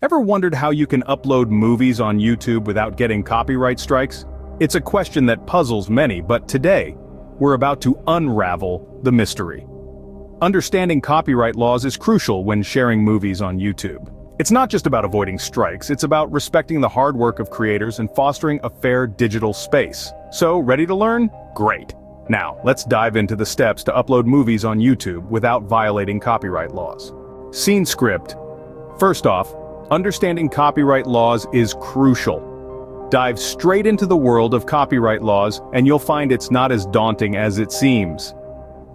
Ever wondered how you can upload movies on YouTube without getting copyright strikes? It's a question that puzzles many, but today, we're about to unravel the mystery. Understanding copyright laws is crucial when sharing movies on YouTube. It's not just about avoiding strikes, it's about respecting the hard work of creators and fostering a fair digital space. So, ready to learn? Great. Now, let's dive into the steps to upload movies on YouTube without violating copyright laws. Scene script. First off, understanding copyright laws is crucial. Dive straight into the world of copyright laws and you'll find it's not as daunting as it seems.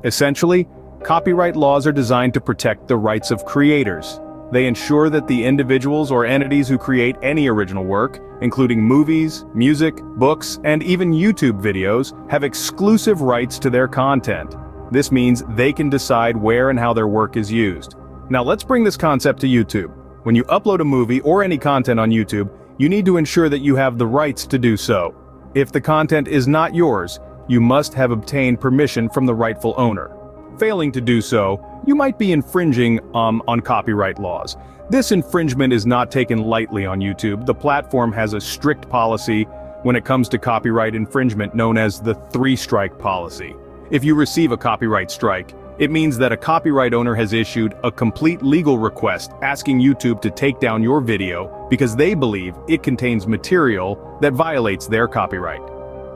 Essentially, copyright laws are designed to protect the rights of creators. They ensure that the individuals or entities who create any original work, including movies, music, books, and even YouTube videos, have exclusive rights to their content. This means they can decide where and how their work is used. Now let's bring this concept to YouTube. When you upload a movie or any content on YouTube, you need to ensure that you have the rights to do so. If the content is not yours, you must have obtained permission from the rightful owner. Failing to do so, you might be infringing on copyright laws. This infringement is not taken lightly on YouTube. The platform has a strict policy when it comes to copyright infringement known as the three-strike policy. If you receive a copyright strike, it means that a copyright owner has issued a complete legal request asking YouTube to take down your video because they believe it contains material that violates their copyright.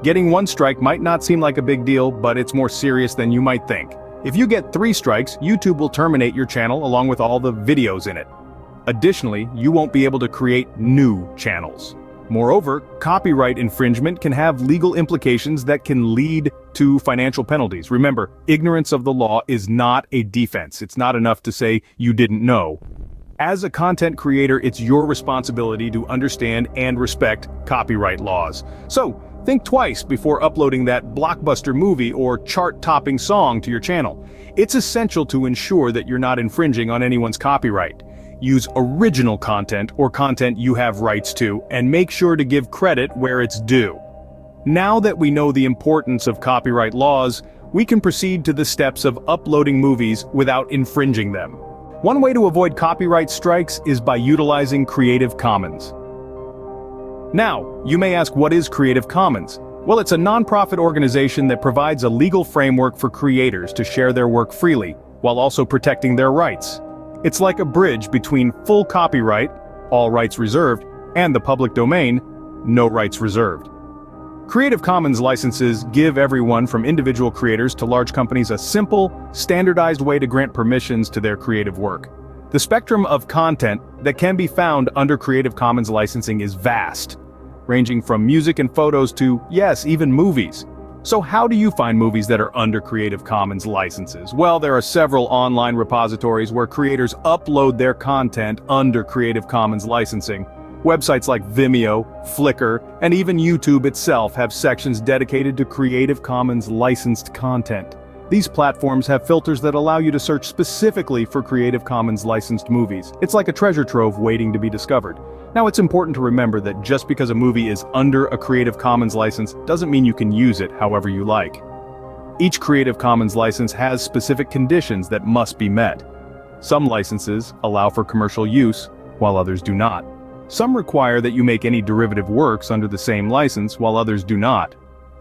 Getting one strike might not seem like a big deal, but it's more serious than you might think. If you get 3 strikes, YouTube will terminate your channel along with all the videos in it. Additionally, you won't be able to create new channels. Moreover, copyright infringement can have legal implications that can lead to financial penalties. Remember, ignorance of the law is not a defense. It's not enough to say you didn't know. As a content creator, it's your responsibility to understand and respect copyright laws. So, think twice before uploading that blockbuster movie or chart-topping song to your channel. It's essential to ensure that you're not infringing on anyone's copyright. Use original content or content you have rights to, and make sure to give credit where it's due. Now that we know the importance of copyright laws, we can proceed to the steps of uploading movies without infringing them. One way to avoid copyright strikes is by utilizing Creative Commons. Now, you may ask, what is Creative Commons? Well, it's a non-profit organization that provides a legal framework for creators to share their work freely, while also protecting their rights. It's like a bridge between full copyright, all rights reserved, and the public domain, no rights reserved. Creative Commons licenses give everyone from individual creators to large companies a simple, standardized way to grant permissions to their creative work. The spectrum of content that can be found under Creative Commons licensing is vast, ranging from music and photos to, yes, even movies. So how do you find movies that are under Creative Commons licenses? Well, there are several online repositories where creators upload their content under Creative Commons licensing. Websites like Vimeo, Flickr, and even YouTube itself have sections dedicated to Creative Commons licensed content. These platforms have filters that allow you to search specifically for Creative Commons licensed movies. It's like a treasure trove waiting to be discovered. Now, it's important to remember that just because a movie is under a Creative Commons license doesn't mean you can use it however you like. Each Creative Commons license has specific conditions that must be met. Some licenses allow for commercial use, while others do not. Some require that you make any derivative works under the same license, while others do not.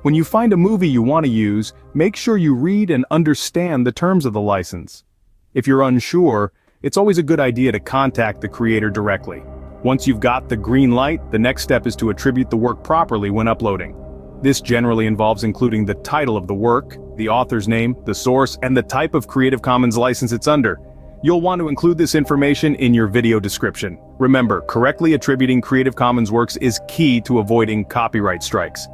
When you find a movie you want to use, make sure you read and understand the terms of the license. If you're unsure, it's always a good idea to contact the creator directly. Once you've got the green light, the next step is to attribute the work properly when uploading. This generally involves including the title of the work, the author's name, the source, and the type of Creative Commons license it's under. You'll want to include this information in your video description. Remember, correctly attributing Creative Commons works is key to avoiding copyright strikes.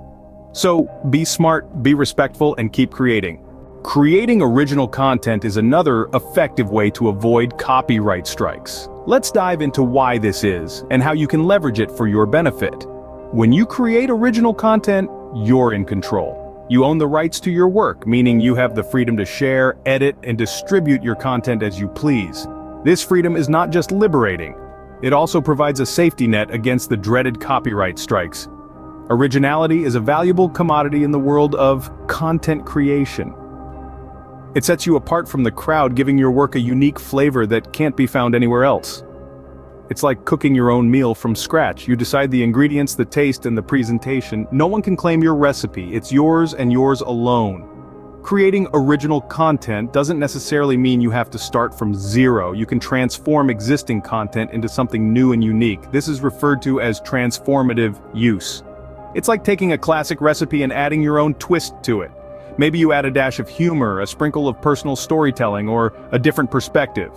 So, be smart, be respectful, and keep creating. Creating original content is another effective way to avoid copyright strikes. Let's dive into why this is, and how you can leverage it for your benefit. When you create original content, you're in control. You own the rights to your work, meaning you have the freedom to share, edit, and distribute your content as you please. This freedom is not just liberating, it also provides a safety net against the dreaded copyright strikes. Originality is a valuable commodity in the world of content creation. It sets you apart from the crowd, giving your work a unique flavor that can't be found anywhere else. It's like cooking your own meal from scratch. You decide the ingredients, the taste, and the presentation. No one can claim your recipe. It's yours and yours alone. Creating original content doesn't necessarily mean you have to start from zero. You can transform existing content into something new and unique. This is referred to as transformative use. It's like taking a classic recipe and adding your own twist to it. Maybe you add a dash of humor, a sprinkle of personal storytelling, or a different perspective.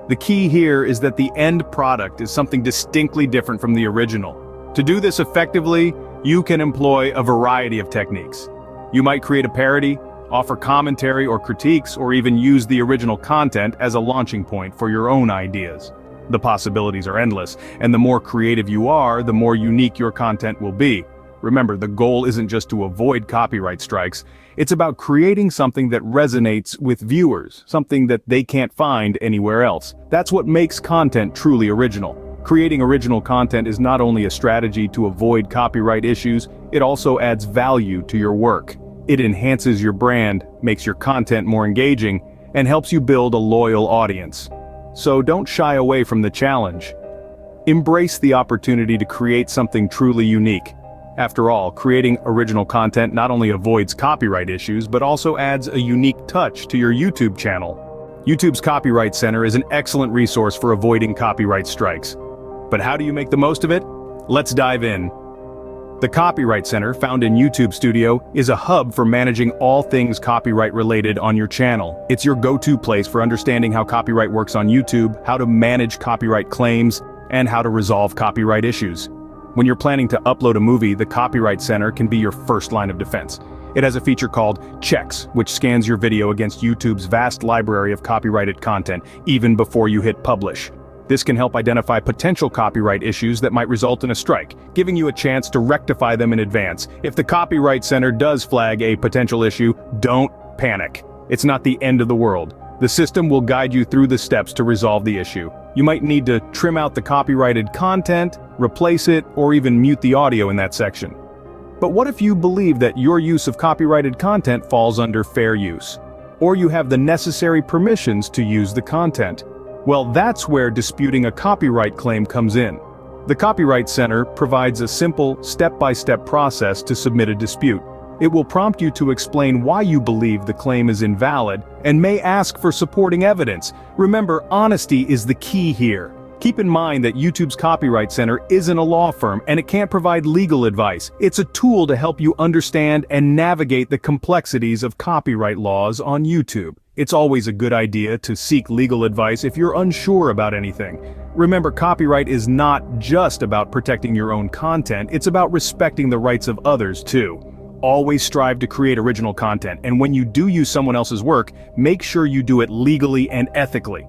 The key here is that the end product is something distinctly different from the original. To do this effectively, you can employ a variety of techniques. You might create a parody, offer commentary or critiques, or even use the original content as a launching point for your own ideas. The possibilities are endless, and the more creative you are, the more unique your content will be. Remember, the goal isn't just to avoid copyright strikes, it's about creating something that resonates with viewers, something that they can't find anywhere else. That's what makes content truly original. Creating original content is not only a strategy to avoid copyright issues, it also adds value to your work. It enhances your brand, makes your content more engaging, and helps you build a loyal audience. So don't shy away from the challenge. Embrace the opportunity to create something truly unique. After all, creating original content not only avoids copyright issues, but also adds a unique touch to your YouTube channel. YouTube's Copyright Center is an excellent resource for avoiding copyright strikes. But how do you make the most of it? Let's dive in. The Copyright Center, found in YouTube Studio, is a hub for managing all things copyright related on your channel. It's your go-to place for understanding how copyright works on YouTube, how to manage copyright claims, and how to resolve copyright issues. When you're planning to upload a movie, the Copyright Center can be your first line of defense. It has a feature called Checks, which scans your video against YouTube's vast library of copyrighted content, even before you hit publish. This can help identify potential copyright issues that might result in a strike, giving you a chance to rectify them in advance. If the Copyright Center does flag a potential issue, don't panic. It's not the end of the world. The system will guide you through the steps to resolve the issue. You might need to trim out the copyrighted content, replace it, or even mute the audio in that section. But what if you believe that your use of copyrighted content falls under fair use? Or you have the necessary permissions to use the content? Well, that's where disputing a copyright claim comes in. The Copyright Center provides a simple, step-by-step process to submit a dispute. It will prompt you to explain why you believe the claim is invalid, and may ask for supporting evidence. Remember, honesty is the key here. Keep in mind that YouTube's Copyright Center isn't a law firm, and it can't provide legal advice. It's a tool to help you understand and navigate the complexities of copyright laws on YouTube. It's always a good idea to seek legal advice if you're unsure about anything. Remember, copyright is not just about protecting your own content, it's about respecting the rights of others too. Always strive to create original content, and when you do use someone else's work, make sure you do it legally and ethically.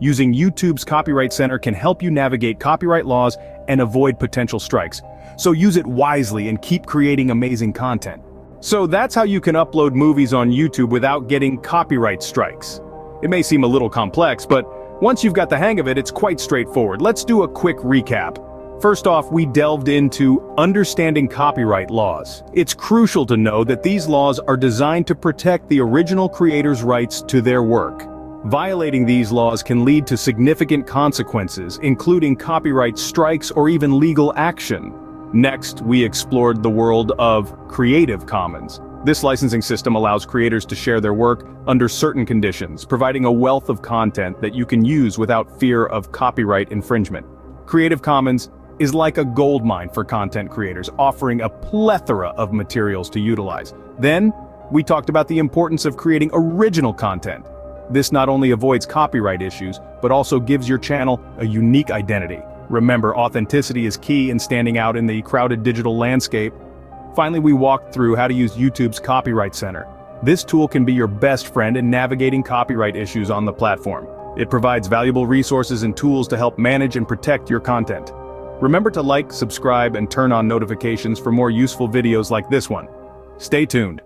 Using YouTube's Copyright Center can help you navigate copyright laws and avoid potential strikes. So use it wisely and keep creating amazing content. So that's how you can upload movies on YouTube without getting copyright strikes. It may seem a little complex, but once you've got the hang of it, it's quite straightforward. Let's do a quick recap. First off, we delved into understanding copyright laws. It's crucial to know that these laws are designed to protect the original creator's rights to their work. Violating these laws can lead to significant consequences, including copyright strikes or even legal action. Next, we explored the world of Creative Commons. This licensing system allows creators to share their work under certain conditions, providing a wealth of content that you can use without fear of copyright infringement. Creative Commons is like a goldmine for content creators, offering a plethora of materials to utilize. Then, we talked about the importance of creating original content. This not only avoids copyright issues, but also gives your channel a unique identity. Remember, authenticity is key in standing out in the crowded digital landscape. Finally, we walked through how to use YouTube's Copyright Center. This tool can be your best friend in navigating copyright issues on the platform. It provides valuable resources and tools to help manage and protect your content. Remember to like, subscribe, and turn on notifications for more useful videos like this one. Stay tuned.